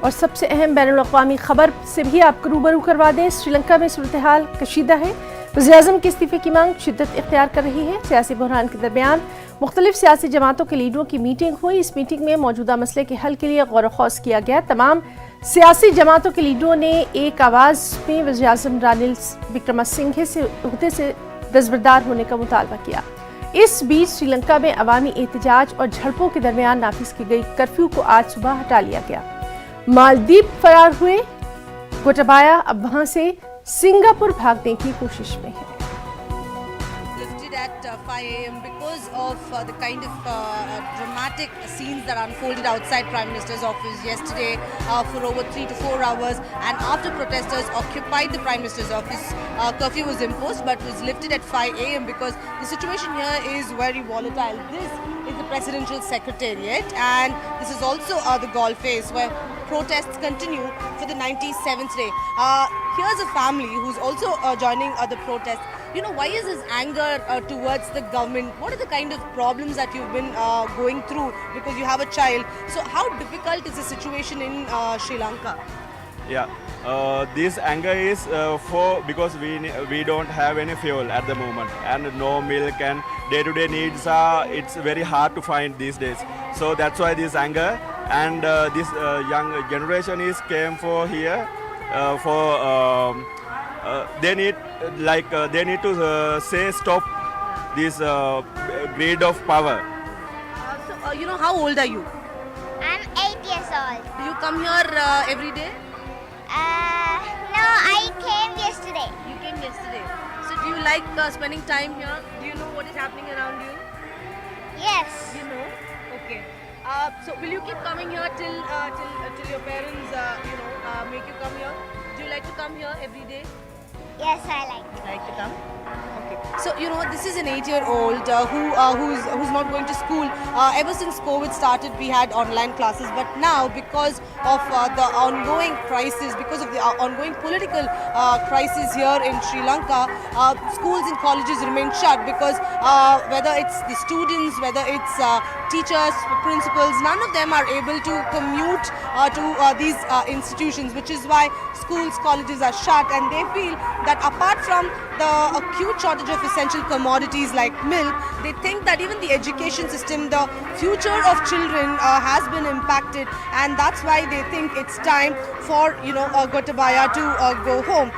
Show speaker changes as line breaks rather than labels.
और सबसे अहम बैनुल-अक़वामी खबर से भी आपको रूबरू करवा दें। श्रीलंका में सूरत हाल कशीदा है। वज़ीर-ए-आज़म के इस्तीफे की मांग शिद्दत इख्तियार कर रही है। सियासी बहरान के दरमियान मुख्तलिफ सियासी जमातों के लीडरों की मीटिंग हुई। इस मीटिंग में मौजूदा मसले के हल के लिए गौर ख़ौस किया गया। तमाम सियासी जमातों के लीडरों ने एक आवाज़ में वज़ीर-ए-आज़म रानिल विक्रमसिंघे से उहदे से दस्तबरदार होने का मुतालबा किया। इस बीच श्रीलंका में अवामी एहतजाज और झड़पों के दरमियान नाफिज की गई कर्फ्यू को आज सुबह हटा लिया गया। मालदीव फरार हुए गोटाबाया अब वहां से सिंगापुर भागने की कोशिश में है।
At 5 a.m. because of the kind of dramatic scenes that unfolded outside Prime Minister's office yesterday for over 3 to 4 hours, and after protesters occupied the Prime Minister's office, curfew was imposed but was lifted at 5 a.m. because the situation here is very volatile. This is the Presidential Secretariat, and this is also the golf face where protests continue for the 97th day. Here's a family who's also joining the protest. You know, why is this anger towards the government? What are the kind of problems that you've been going through because you have a child? So how difficult is the situation in Sri Lanka?
Yeah, this anger is because we don't have any fuel at the moment, and no milk, and day-to-day needs it's very hard to find these days. So that's why this anger, and this young generation is came for here they need to say stop this greed of power.
So you know, how old are you?
I'm 8 years old.
Do you come here every day?
No, I came yesterday.
You came yesterday. So do you like spending time here? Do you know what is happening around you?
Yes.
You know? Okay. So will you keep coming here till your parents make you come here? Do you like to come here every day?
Yes, I like.
Like to come? Okay. So you know, this is an 8-year-old who's not going to school. Ever since COVID started, we had online classes, but now because of the ongoing crisis, because of the ongoing political crisis here in Sri Lanka, schools and colleges remain shut because whether it's the students, whether it's teachers, principals, none of them are able to commute to these institutions, which is why schools, colleges are shut, and they feel that apart from the acute shortage of essential commodities like milk, they think that even the education system, the future of children has been impacted, and that's why they think it's time for Gotabaya to go home.